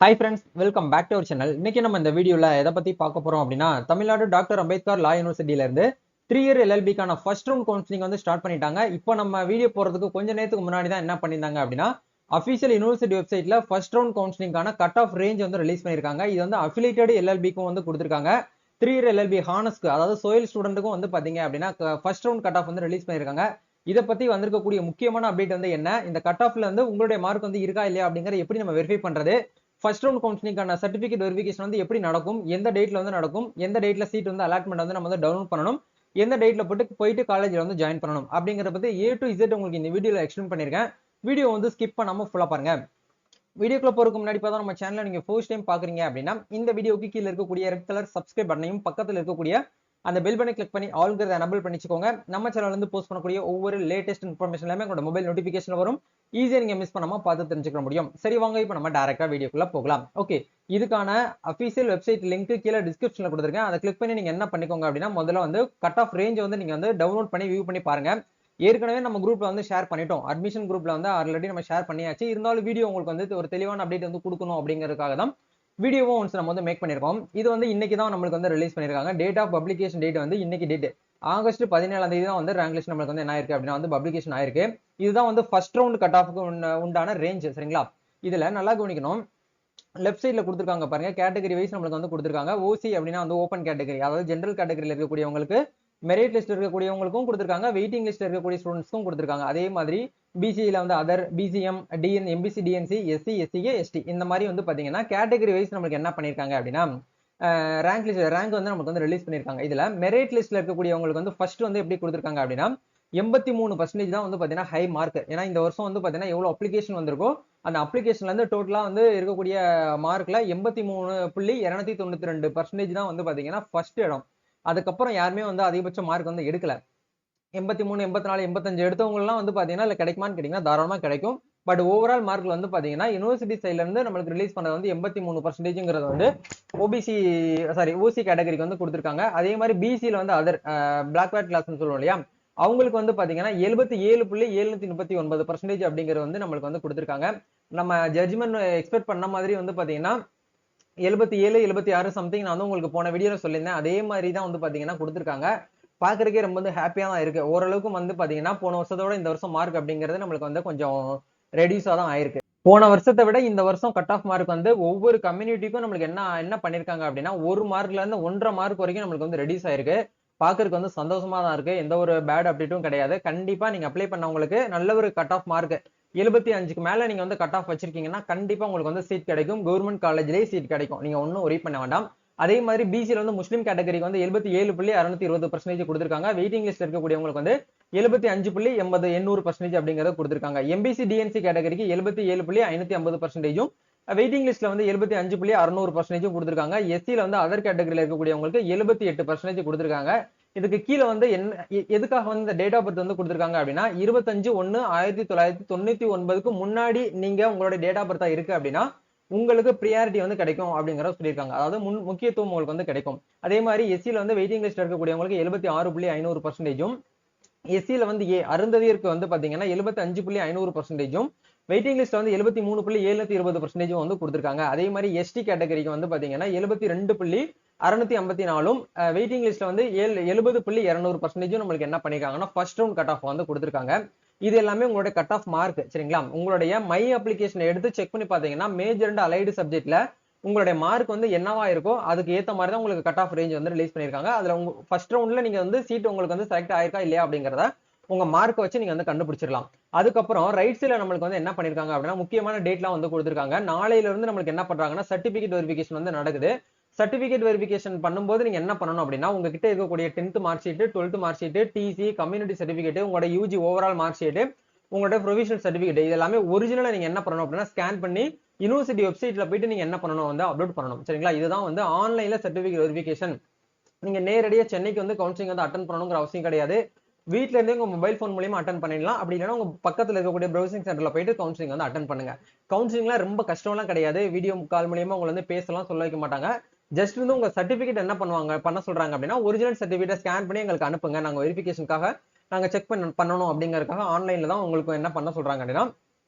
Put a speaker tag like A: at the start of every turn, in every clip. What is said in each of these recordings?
A: Hi friends, welcome back to our channel. இன்னைக்கு நம்ம இந்த வீடியோல எதை பத்தி பார்க்க போறோம் அப்படின்னா, தமிழ்நாடு டாக்டர் அம்பேத்கர் லா யூனிவர்சிட்டியில இருந்து 3 இயர் எல்எல்பிக்கான ஃபர்ஸ்ட் ரவுண்ட் கவுன்சிலிங் வந்து ஸ்டார்ட் பண்ணிட்டாங்க. இப்போ நம்ம வீடியோ போறதுக்கு கொஞ்ச நேரத்துக்கு முன்னாடி தான் என்ன பண்ணியிருந்தாங்க அப்படின்னா, அஃபிஷியல் யூனிவர்சிட்டி வெப்சைட்ல ஃபர்ஸ்ட் ரவுண்ட் கவுன்சிலிங்கான கட் ஆஃப் ரேஞ்ச் வந்து ரிலீஸ் பண்ணியிருக்காங்க. இது வந்து அஃபிலியேட்டட் எல்எல்பிக்கும் வந்து கொடுத்துருக்காங்க. 3 இயர் எல்எல்பி ஹானஸ்க்கு, அதாவது சோயல் ஸ்டூடெண்ட்டுக்கும் வந்து பாத்தீங்க அப்படின்னா ஃபர்ஸ்ட் ரவுண்ட் கட் ஆஃப் வந்து ரிலீஸ் பண்ணியிருக்காங்க. இதை பத்தி வந்திருக்கக்கூடிய முக்கியமான அப்டேட் வந்து என்ன, இந்த கட் ஆஃப்ல வந்து உங்களுடைய மார்க் வந்து இருக்கா இல்லையா அப்படிங்கிற எப்படி நம்ம வெரிஃபை பண்றது, ஃபர்ஸ்ட் ரவுண்ட் கவுன்சிலிங்கான சர்டிஃபிகேட் வெரிஃபிகேஷன் வந்து எப்படி நடக்கும், எந்த டேட்ல வந்து நடக்கும், எந்த டேட்ல சீட் வந்து அலாட்மெண்ட் வந்து நம்ம வந்து டவுன்லோட் பண்ணணும், எந்த டேட்ல போயிட்டு காலேஜ்ல வந்து ஜாயின் பண்ணணும் அப்படிங்கறத பத்தி A to Z உங்களுக்கு இந்த வீடியோல எக்ஸ்பிளைன் பண்ணிருக்கேன். வீடியோ வந்து ஸ்கிப் பண்ணாம ஃபுல்லா பாருங்க. வீடியோக்குள்ள போறதுக்கு முன்னாடி பார்த்தா நம்ம சேனலை நீங்க ஃபர்ஸ்ட் டைம் பாக்குறீங்க அப்படின்னா இந்த வீடியோக்கு கீழே இருக்கக்கூடிய ரெட் கலர் சப்ஸ்கிரைப் பட்டனையும் பக்கத்துல இருக்கக்கூடிய அந்த பெல் பட்டனை கிளிக் பண்ணி ஆல்கிறத எனபிள் பண்ணிச்சுக்கோங்க. நம்ம சேனல்ல இருந்து போஸ்ட் பண்ணக்கூடிய ஒவ்வொரு லேட்டஸ்ட் இன்ஃபர்மேஷன் எல்லாமே உங்களோட மொபைல் நோட்டிபிகேஷன் வரும். ஈஸியா நீங்க மிஸ் பண்ணாம பார்த்து தெரிஞ்சுக்க முடியும். சரி, வாங்க இப்போ நம்ம டைரக்டா வீடியோக்குள்ள போகலாம். ஓகே, இதுக்கான அபிஷியல் வெப்சைட் லிங்க் கீழே டிஸ்கிரிப்ஷன்ல கொடுத்துருக்கேன். அதை கிளிக் பண்ணி நீங்க என்ன பண்ணிக்கோங்க அப்படின்னா, முதல்ல வந்து கட் ஆஃப் ரேஞ்ச் வந்து நீங்க வந்து டவுன்லோட் பண்ணி வியூ பண்ணி பாருங்க. ஏற்கனவே நம்ம குரூப்ல வந்து ஷேர் பண்ணிட்டோம். அட்மிஷன் குரூப்ல வந்து ஆல்ரெடி நம்ம ஷேர் பண்ணியாச்சு. இருந்தாலும் வீடியோ உங்களுக்கு வந்து ஒரு தெளிவான அப்டேட் வந்து கொடுக்கணும் அப்படிங்கிறதுக்காக தான் வீடியோவும் ஒன்ஸ் நம்ம வந்து மேக் பண்ணிருக்கோம். இது வந்து இன்னைக்கு தான் நம்மளுக்கு வந்து ரிலீஸ் பண்ணிருக்காங்க. டேட் ஆஃப் பப்ளிகேஷன் டேட் வந்து இன்னைக்கு டேட் ஆகஸ்ட் 17ஆம் தேதி தான் வந்து ரேங்க் லிஸ்ட் நம்மளுக்கு வந்து என்ன ஆயிருக்கு அப்படின்னா வந்து பப்ளிகேஷன் ஆயிருக்கு. இதுதான் வந்து ஃபர்ஸ்ட் ரவுண்ட் கட் ஆஃப்க்கு உண்டான ரேஞ்ச். சரிங்களா, இதுல நல்லா கவனிக்கணும். லெஃப்ட் சைட்ல கொடுத்துருக்காங்க பாருங்க, கேட்டகரி வைஸ் நம்மளுக்கு வந்து கொடுத்துருக்காங்க. ஓசி அப்படின்னா வந்து ஓப்பன் கேட்டகரி, அதாவது ஜென்ரல் கேட்டகரியில் இருக்கக்கூடியவங்களுக்கு, மெரிட் லிஸ்ட் இருக்கக்கூடியவங்களுக்கும் கொடுத்துருக்காங்க, வெயிட்டிங் லிஸ்ட் இருக்கக்கூடிய ஸ்டூடெண்ட்ஸ்க்கும் கொடுத்துருக்காங்க. அதே மாதிரி பிசியில வந்து other, BCM, DN, MBC, DNC, SC, SCA, ST இந்த மாதிரி வந்து பாத்தீங்கன்னா கேட்டகரி வைஸ் நம்மளுக்கு என்ன பண்ணிருக்காங்க அப்படின்னா ரேங்க் வந்து நமக்கு வந்து ரிலீஸ் பண்ணிருக்காங்க. இதுல மெரிட் லிஸ்ட்ல இருக்கக்கூடியவங்களுக்கு வந்து ஃபர்ஸ்ட் வந்து எப்படி கொடுத்துருக்காங்க அப்படின்னா 83% தான் வந்து பாத்தீங்கன்னா ஹை மார்க். ஏன்னா இந்த வருஷம் வந்து பாத்தீங்கன்னா எவ்வளவு அப்ளிகேஷன் வந்திருக்கோ அந்த அப்ளிகேஷன்ல இருந்து டோட்டலா வந்து இருக்கக்கூடிய மார்க்ல 83.292% தான் வந்து பாத்தீங்கன்னா ஃபர்ஸ்ட் இடம். அதுக்கப்புறம் யாருமே வந்து அதிகபட்ச மார்க் வந்து எடுக்கல. 83, 84, 85 எடுத்தவங்க எல்லாம் வந்து பாத்தீங்கன்னா இல்ல கிடைக்குமான்னு கேட்டீங்கன்னா தாராளமா கிடைக்கும். பட் ஓவரால் மார்க்ல வந்து பாத்தீங்கன்னா யூனிவர்சிட்டி சைட்ல இருந்து நம்மளுக்கு ரிலீஸ் பண்ணது வந்து 83%ங்கிறது வந்து ஓபிசி ஓசி கேட்டகரிக்கு வந்து கொடுத்துருக்காங்க. அதே மாதிரி பிசியில வந்து அதர் பிளாக் வேட் கிளாஸ்னு சொல்லுவோம் இல்லையா, அவங்களுக்கு வந்து பாத்தீங்கன்னா 77.739% அப்படிங்கிறது வந்து நம்மளுக்கு வந்து கொடுத்துருக்காங்க. நம்ம ஜட்ஜ்மெண்ட் எக்ஸ்பெக்ட் பண்ண மாதிரி வந்து பாத்தீங்கன்னா 77, 76 சம்திங் நான் வந்து உங்களுக்கு போன வீடியோல சொல்லியிருந்தேன். அதே மாதிரி தான் வந்து பாத்தீங்கன்னா கொடுத்துருக்காங்க. பாக்குறதுக்கே ரொம்ப வந்து ஹாப்பியா தான் இருக்கு. ஓரளவுக்கு வந்து பாத்தீங்கன்னா போன வருஷத்தோட இந்த வருஷம் மார்க் அப்படிங்கிறது நம்மளுக்கு வந்து கொஞ்சம் ரெடியூஸா தான் ஆயிருக்கு. போன வருஷத்தை விட இந்த வருஷம் கட் ஆஃப் மார்க் வந்து ஒவ்வொரு கம்யூனிட்டிக்கும் நம்மளுக்கு என்ன என்ன பண்ணிருக்காங்க அப்படின்னா 1 மார்க்ல இருந்து 1.5 மார்க் வரைக்கும் நம்மளுக்கு வந்து ரெடியூஸ் ஆயிருக்கு. பாக்குறதுக்கு வந்து சந்தோஷமா தான் இருக்கு. எந்த ஒரு பேட் அப்டேட்டும் கிடையாது. கண்டிப்பா நீங்க அப்ளை பண்ணவங்களுக்கு நல்ல ஒரு கட் ஆஃப் மார்க் 75க்கு மேல நீங்க வந்து கட் ஆஃப் வச்சிருக்கீங்கன்னா கண்டிப்பா உங்களுக்கு வந்து சீட் கிடைக்கும். கவர்மெண்ட் காலேஜ்லயே சீட் கிடைக்கும். நீங்க ஒன்னும் ஒரி பண்ண வேண்டாம். அதே மாதிரி பிசில வந்து முஸ்லீம் கேட்டகரிக்கு வந்து 77.620% கொடுத்திருக்காங்க. வெயிட்டிங் லிஸ்ட் இருக்கக்கூடியவங்களுக்கு வந்து 75.80 அப்படிங்கறத கொடுத்திருக்காங்க. எம்பிசி டிஎன்சி கேட்டகரிக்கு 77.550%, வெயிட்டிங் லிஸ்ட்ல வந்து 75.600% கொடுத்திருக்காங்க. எஸ்சில வந்து அதர் கேட்டகரியில இருக்கக்கூடியவங்களுக்கு 78% கொடுத்திருக்காங்க. இதுக்கு கீழே வந்து என்ன எதுக்காக வந்து இந்த டேட் ஆஃப் பர்த் வந்து கொடுத்திருக்காங்க அப்படின்னா 25/1/1999க்கு முன்னாடி நீங்க உங்களோட டேட் ஆஃப் பர்த்தா இருக்கு அப்படின்னா உங்களுக்கு ப்ரியாரிட்டி வந்து கிடைக்கும் அப்படிங்கறத சொல்லியிருக்காங்க. அதாவது முக்கியத்துவம் உங்களுக்கு வந்து கிடைக்கும். அதே மாதிரி எஸ்சில வந்து வெயிட்டிங் லிஸ்ட் இருக்கக்கூடியவங்களுக்கு 76.500%, எஸ்சில வந்து அருந்ததியருக்கு வந்து பாத்தீங்கன்னா 75.500%, வெயிட்டிங் லிஸ்ட் வந்து 73.720% வந்து கொடுத்திருக்காங்க. அதே மாதிரி எஸ்டி கேட்டகரிக்கு வந்து பாத்தீங்கன்னா 72.654, வெயிட்டிங் லிஸ்ட்ல வந்து 70.200% நம்மளுக்கு என்ன பண்ணிருக்காங்கன்னா ஃபர்ஸ்ட் ரவுண்ட் கட் ஆஃப் வந்து கொடுத்திருக்காங்க. இது எல்லாமே உங்களுடைய கட் ஆஃப் மார்க். சரிங்களா, உங்களுடைய மை அப்ளிகேஷன் எடுத்து செக் பண்ணி பாத்தீங்கன்னா மேஜர் அண்ட் அலைடு சப்ஜெக்ட்ல உங்களுடைய மார்க் வந்து என்னவா இருக்கோ அதுக்கு ஏத்த மாதிரி தான் உங்களுக்கு கட் ஆஃப் ரேஞ்ச் வந்து ரிலீஸ் பண்ணிருக்காங்க. அதுல உங்க ஃபர்ஸ்ட் ரவுண்ட்ல நீங்க வந்து சீட் உங்களுக்கு வந்து செலக்ட் ஆயிருக்கா இல்லையா அப்படிங்கறத உங்க மார்க் வச்சு நீங்க வந்து கண்டுபிடிச்சிடலாம். அதுக்கப்புறம் ரைட் சைட்ல நம்மளுக்கு வந்து என்ன பண்ணிருக்காங்க அப்படின்னா முக்கியமான டேட்லாம் வந்து கொடுத்திருக்காங்க. நாளையில இருந்து நம்மளுக்கு என்ன பண்றாங்கன்னா சர்டிபிகேட் வெரிஃபிகேஷன் வந்து நடக்குது. சர்டிபிகேட் வெரிஃபிகேஷன் பண்ணும்போது நீங்க என்ன பண்ணணும் அப்படின்னா உங்ககிட்ட இருக்கக்கூடிய 10th mark sheet, 12th mark sheet, TC, community certificate, உங்களோட யூஜி ஓவரால் மார்க் ஷீட், உங்களோட ப்ரொவிஷனல் சர்டிபிகேட் இது எல்லாமே ஒரிஜினலா நீங்க என்ன பண்ணணும் அப்படின்னா ஸ்கேன் பண்ணி யூனிவர்சிட்டி வெப்சைட்ல போயிட்டு நீங்க என்ன பண்ணணும் வந்து அப்லோட் பண்ணணும். சரிங்களா, இதுதான் வந்து ஆன்லைன்ல சர்டிபிகேட் வெரிஃபிகேஷன். நீங்க நேரடியா சென்னைக்கு வந்து கவுன்சிலிங் வந்து அட்டன் பண்ணணுங்கிற அவசியம் கிடையாது. வீட்ல இருந்தே உங்க மொபைல் போன் மூலமா அட்டன் பண்ணிடலாம். அப்படி இல்லைன்னா உங்க பக்கத்துல இருக்கக்கூடிய ப்ரௌசிங் சென்டர்ல போயிட்டு கவுன்சிலிங் வந்து அட்டன் பண்ணுங்க. கவுன்சிலிங்லாம் ரொம்ப கஷ்டம்லாம் கிடையாது. வீடியோ கால் மூலியமா உங்களை வந்து பேசலாம் சொல்ல வைக்க மாட்டாங்க. ஜஸ்ட் வந்து உங்க சர்டிபிகேட் என்ன பண்ணுவாங்க பண்ண சொல்றாங்க அப்படின்னா ஒரிஜினல் சர்டிபிகேட் ஸ்கேன் பண்ணி எங்களுக்கு அனுப்புங்க, நாங்க வெரிஃபிகேஷனுக்காக நாங்க செக் பண்ணணும் அப்படிங்கறதுக்காக ஆன்லைன்ல தான் உங்களுக்கு என்ன பண்ண சொல்றாங்க அப்படின்னா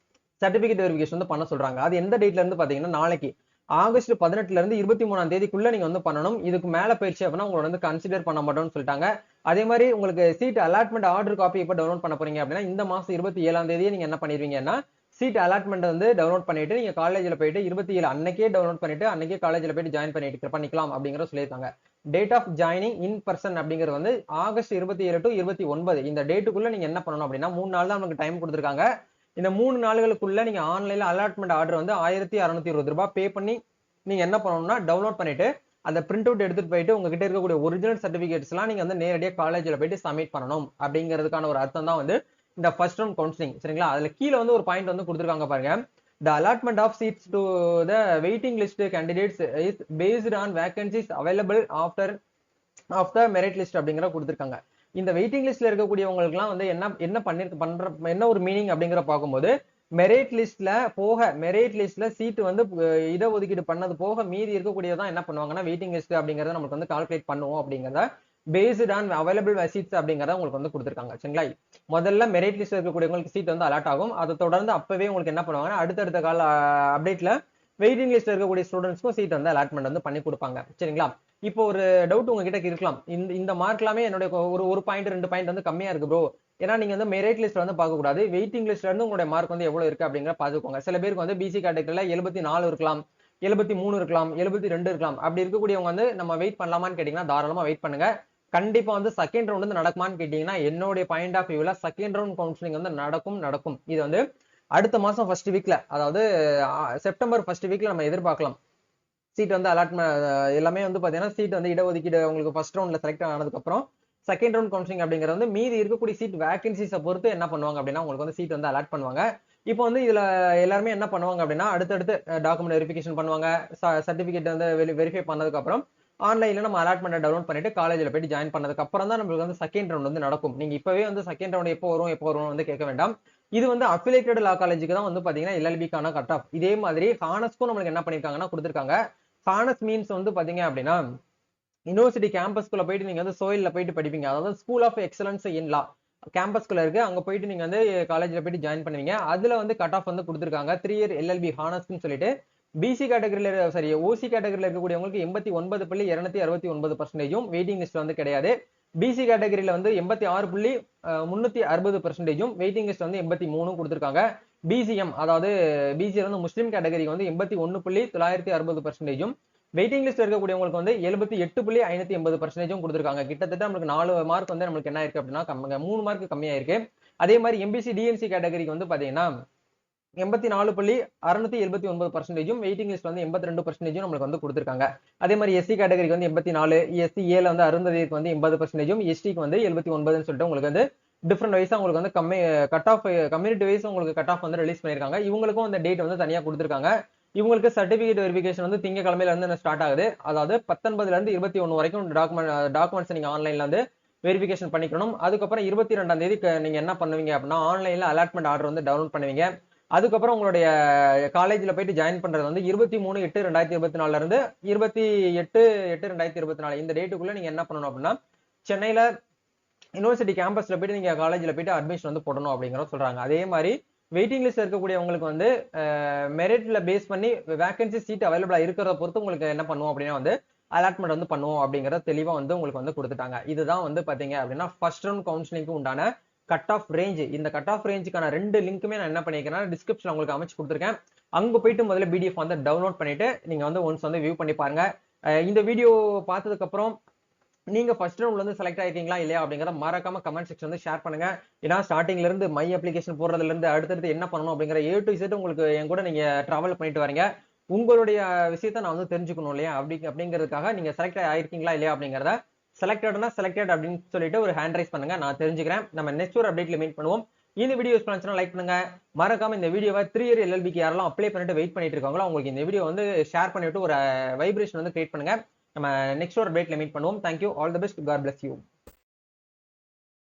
A: சர்டிபிகேட் வெரிஃபிகேஷன் வந்து பண்ண சொல்றாங்க. அது எந்த டேட்ல இருந்து பாத்தீங்கன்னா நாளைக்கு ஆகஸ்ட் 18ல இருந்து 23ஆம் தேதிக்குள்ள நீங்க வந்து பண்ணணும். இதுக்கு மேல போயிடுச்சு அப்படின்னா உங்களை வந்து கன்சிடர் பண்ண மாட்டோம்னு சொல்லிட்டாங்க. அதே மாதிரி உங்களுக்கு சீட் அலாட்மெண்ட் ஆர்டர் காப்பி எப்போ டவுன்லோட் பண்ண போறீங்க அப்படின்னா இந்த மாசம் 27ஆம் தேதியே நீங்க என்ன பண்ணிடுவீங்கன்னா சீட் அலாட்மெண்ட் வந்து டவுன்லோட் பண்ணிட்டு நீங்க காலேஜ்ல போயிட்டு 27 அன்னைக்கே டவுன்லோட் பண்ணிட்டு அன்னைக்கே காலேஜ்ல போயிட்டு ஜாயின் பண்ணிக்கலாம் அப்படிங்கறத சொல்லியிருக்காங்க. Date of joining in person அப்படிங்கிறது வந்து ஆகஸ்ட் 27 டு 29 இந்த டேட்டுக்குள்ள நீங்க என்ன பண்ணணும் அப்படின்னா 3 நாள் தான் நமக்கு டைம் கொடுத்துருக்காங்க. இந்த 3 நாளுகளுக்குள்ள நீங்க ஆன்லைன்ல அலாட்மெண்ட் ஆர்டர் வந்து 1620 ரூபாய் பே பண்ணி நீங்க என்ன பண்ணணும்னா டவுன்லோட் பண்ணிட்டு அந்த பிரிண்ட் அவுட் எடுத்துட்டு போயிட்டு உங்ககிட்ட இருக்கக்கூடிய ஒரிஜினல் சர்டிபிகேட்ஸ் எல்லாம் நீங்க வந்து நேரடியாக காலேஜ்ல போயிட்டு சப்மிட் பண்ணணும் அப்படிங்கிறதுக்கான ஒரு அர்த்தம் தான் வந்து இந்த ஃபர்ஸ்ட் ரவுண்ட் கவுன்சிலிங். சரிங்களா? அதுல கீழே வந்து ஒரு பாயிண்ட் வந்து கொடுத்துருக்காங்க பாருங்க. The allotment of seats to the waiting list candidates is based on vacancies available after of the merit list அப்படிங்கிற கொடுத்துருக்காங்க. இந்த வெயிட்டிங் லிஸ்ட்ல இருக்கக்கூடியவங்களுக்குலாம் வந்து என்ன ஒரு மீனிங் அப்படிங்கிற பார்க்கும்போது மெரிட் லிஸ்ட்ல சீட் வந்து இடஒதுக்கீடு பண்ணது போக மீதி இருக்கக்கூடியதான் என்ன பண்ணுவாங்கன்னா வெயிட்டிங் லிஸ்ட் அப்படிங்கறத நமக்கு வந்து கால்குலேட் பண்ணுவோம் அப்படிங்கறத பேஸ்ட் ஆன் அவைலபிள் சீட்ஸ் அப்படிங்கறத உங்களுக்கு வந்து கொடுத்துருக்காங்க. சரிங்களா? முதல்ல மெரிட் லிஸ்ட் இருக்கக்கூடியவங்களுக்கு சீட் வந்து அலாட் ஆகும். அதை தொடர்ந்து அப்பவே உங்களுக்கு என்ன பண்ணுவாங்கன்னா அடுத்தடுத்த கால அப்டேட்ல வெயிட்டிங் லிஸ்ட் இருக்கக்கூடிய ஸ்டூடெண்ட்ஸ்க்கும் சீட் வந்து அலாட்மெண்ட் வந்து பண்ணி கொடுப்பாங்க. சரிங்களா? இப்போ ஒரு டவுட் உங்ககிட்ட இருக்கலாம், இந்த மார்க் எல்லாமே என்னுடைய ஒரு பாயிண்ட் 2 பாயிண்ட் வந்து கம்மியா இருக்கு ப்ரோ, ஏன்னா நீங்க வந்து மெரிட் லிஸ்ட் வந்து பார்க்க கூடாது, வெயிட்டிங் லிஸ்ட்ல இருந்து உங்களுடைய மார்க் வந்து எவ்வளவு இருக்கு அப்படிங்கிற பாத்துக்கோங்க. சில பேருக்கு வந்து பிசி கேட்டகரியில 74 இருக்கலாம், 73 இருக்கலாம், 72 இருக்கலாம். அப்படி இருக்கக்கூடியவங்க வந்து நம்ம வெயிட் பண்ணலாமான்னு கேட்டீங்கன்னா தாராளமா வெயிட் பண்ணுங்க. கண்டிப்பா வந்து செகண்ட் ரவுண்ட் வந்து நடக்குமான்னு கேட்டீங்கன்னா என்னுடைய பாயிண்ட் ஆஃப் வியூல செகண்ட் ரவுண்ட் கவுன்சிலிங் வந்து நடக்கும். இது வந்து அடுத்த மாசம் ஃபர்ஸ்ட் வீக்ல, அதாவது செப்டம்பர் ஃபர்ஸ்ட் வீக்ல நம்ம எதிர்பார்க்கலாம். சீட் வந்து அலாட்மெண்ட் எல்லாமே வந்து பாத்தீங்கன்னா சீட் வந்து இடஒதுக்கீடு உங்களுக்கு ஃபர்ஸ்ட் ரவுண்ட்ல செலக்ட் ஆனதுக்கு அப்புறம் செகண்ட் ரவுண்ட் கவுன்சிலிங் அப்படிங்கிறது வந்து மீதி இருக்கக்கூடிய சீட் வேகன்சிஸை பொறுத்து என்ன பண்ணுவாங்க அப்படின்னா உங்களுக்கு வந்து சீட் வந்து அலாட் பண்ணுவாங்க. இப்போ வந்து இதுல எல்லாருமே என்ன பண்ணுவாங்க அப்படின்னா அடுத்தடுத்து டாக்குமெண்ட் வெரிஃபிகேஷன் பண்ணுவாங்க, சர்டிபிகேட் வந்து வெரிஃபை பண்ணதுக்கு அப்புறம் ஆன்லைன்ல நம்ம அலாட்மெண்ட் டவுன்லோட் பண்ணிட்டு காலேஜ்ல போயிட்டு ஜாயின் பண்ணதுக்கு அப்புறம் தான் நம்மளுக்கு வந்து செகண்ட் ரவுண்ட் வந்து நடக்கும். நீங்க இப்பவே வந்து செகண்ட் ரவுண்ட் எப்போ வரும் வந்து கேட்க வேண்டாம். இது வந்து அஃபிலியேட்டட் லா காலேஜுக்கு தான் வந்து பாத்தீங்கன்னா எல்எல்பிக்கான கட் ஆஃப். இதே மாதிரி ஹானஸ்க்கும் நம்மளுக்கு என்ன பண்ணிருக்காங்கன்னா கொடுத்துருக்காங்க. ஹானஸ் மீன்ஸ் வந்து பாத்தீங்க அப்படின்னா யூனிவர்சிட்டி கேம்பஸ்குள்ள போயிட்டு நீங்க வந்து சோயில்ல போயிட்டு படிப்பீங்க, அதாவது ஸ்கூல் ஆஃப் எக்ஸலன்ஸ் இன் லா கேம்பஸ்குள்ள இருக்கு, அங்க போயிட்டு நீங்க வந்து காலேஜ்ல போயிட்டு ஜாயின் பண்ணுவீங்க. அதுல வந்து கட் ஆஃப் வந்து கொடுத்துருக்காங்க 3 இயர் எல்எல்பி ஹானஸ்ன்னு சொல்லிட்டு. பிசி கேட்டகரியில ஓசி கேட்டகரியில இருக்கக்கூடியவங்களுக்கு 89.269% வெயிட்டிங் லிஸ்ட் வந்து கிடையாது. பிசி கேட்டகரியில வந்து 86.360% வெயிட்டிங் லிஸ்ட் வந்து 83 கொடுத்துருக்காங்க. பிசிஎம் அதாவது பிசிஎம் வந்து முஸ்லீம் கேட்டகரிக்கு வந்து 81.960% வெயிட்டிங் லிஸ்ட் இருக்கக்கூடியவங்களுக்கு வந்து 78.580% கொடுத்துருக்காங்க. கிட்டத்தட்ட நம்மளுக்கு 4 மார்க் வந்து நம்மளுக்கு என்ன இருக்கு அப்படின்னா 3 மார்க் கம்மியா இருக்கு. அதே மாதிரி எம்பிசி டிஎன்சி கேட்டகரிக்கு வந்து பாத்தீங்கன்னா 84.679% வெயிட்டிங் லிஸ்ட் வந்து 82% நம்மளுக்கு வந்து கொடுத்துருக்காங்க. அதே மாதிரி எஸ்சி கேட்டகரிக்கு வந்து 84, எஸ்சி ஏல வந்து அருந்ததிக்கு வந்து 80%, எஸ்டிக்கு வந்து 79 சொல்லிட்டு உங்களுக்கு வந்து டிஃபரெண்ட் வைஸா உங்களுக்கு வந்து கட் ஆஃப் கம்யூனிட்டி வைஸ் உங்களுக்கு கட் ஆஃப் வந்து ரிலீஸ் பண்ணிருக்காங்க. இவங்களுக்கும் அந்த டேட் வந்து தனியா கொடுத்துருக்காங்க. இவங்களுக்கு சர்டிபிகேட் வெரிஃபிகேஷன் வந்து திங்கக்கிழமையில இருந்து ஸ்டார்ட் ஆகுது. அதாவது 19ல இருந்து 21 வரைக்கும் டாக்குமெண்ட்ஸ் நீங்க ஆன்லைன்ல வந்து வெரிஃபிகேஷன் பண்ணிக்கணும். அதுக்கப்புறம் 22ஆம் தேதி நீங்க என்ன பண்ணுவீங்க அப்படின்னா ஆன்லைன்ல அலாட்மெண்ட் ஆர்டர் வந்து டவுன்லோட் பண்ணுவீங்க. அதுக்கப்புறம் உங்களுடைய காலேஜ்ல போயிட்டு ஜாயின் பண்றது வந்து 23/8/2024 இருந்து 28/8/2024 இந்த டேட்டுக்குள்ள நீங்க என்ன பண்ணணும் அப்படின்னா சென்னையில யூனிவர்சிட்டி கேம்பஸ்ல போயிட்டு நீங்க காலேஜ்ல போயிட்டு அட்மிஷன் வந்து போடணும் அப்படிங்கிறத சொல்றாங்க. அதே மாதிரி வெயிட்டிங் லிஸ்ட் இருக்கக்கூடியவங்களுக்கு வந்து மெரிட்ல பேஸ் பண்ணி வேகன்சி சீட் அவைலபிளா இருக்கிறத பொறுத்து உங்களுக்கு என்ன பண்ணுவோம் அப்படின்னா வந்து அலாட்மெண்ட் வந்து பண்ணுவோம் அப்படிங்கறத தெளிவா வந்து உங்களுக்கு வந்து கொடுத்துட்டாங்க. இதுதான் வந்து பாத்தீங்க அப்படின்னா ஃபர்ஸ்ட் ரவுண்ட் கவுன்சிலிங்க்கு உண்டான கட் ஆஃப் ரேஞ்ச். இந்த கட் ஆஃப் ரேஞ்சுக்கான 2 லிங்க்குமே நான் என்ன பண்ணிக்கிறேன்னா டிஸ்கிரிப்ஷன் உங்களுக்கு அமைச்சு கொடுத்துருக்கேன். அங்க போயிட்டு முதல்ல பிடிஎஃப் வந்து டவுன்லோட் பண்ணிட்டு நீங்க வந்து ஒன்ஸ் வந்து வியூ பண்ணி பாருங்க. இந்த வீடியோ பார்த்ததுக்கு அப்புறம் நீங்க ஃபர்ஸ்ட் ரவுண்ட்ல இருந்து செலக்ட் ஆயிருக்கீங்களா இல்லையா அப்படிங்கறத மறக்காம கமெண்ட் செக்ஷன் வந்து ஷேர் பண்ணுங்க. ஏன்னா ஸ்டார்டிங்ல இருந்து மை அப்ளிகேஷன் போடுறதுல இருந்து அடுத்தடுத்து என்ன பண்ணணும் அப்படிங்கிற A to Z உங்களுக்கு என் கூட நீங்க டிராவல் பண்ணிட்டு வரீங்க. உங்களுடைய விஷயத்த நான் வந்து தெரிஞ்சுக்கணும் இல்லையா அப்படிங்கிறதுக்காக நீங்க செலக்ட் ஆயிருக்கீங்களா இல்லையா அப்படிங்கறத செலக்டட் அப்படின்னு சொல்லிட்டு ஒரு ஹேண்ட் ரைஸ் பண்ணுங்க, நான் தெரிஞ்சுக்கிறேன். நம்ம நெக்ஸ்ட் ஒரு அப்டேட்ல மீட் பண்ணுவோம். இந்த வீடியோ யூஸ் பண்ணுச்சுன்னா லைக் பண்ணுங்க. மறக்காம இந்த வீடியோவை 3 இயர் எல்எல்பிக்கு யாரெல்லாம் அப்ளை பண்ணிட்டு வெயிட் பண்ணிட்டு இருக்காங்களோ உங்களுக்கு இந்த வீடியோ வந்து ஷேர் பண்ணிட்டு ஒரு வைப்ரேஷன் வந்து கிரியேட் பண்ணுங்க. நம்ம நெக்ஸ்ட் ஒரு அப்டேட்ல மீட் பண்ணுவோம். Thank you, all the best, God bless you.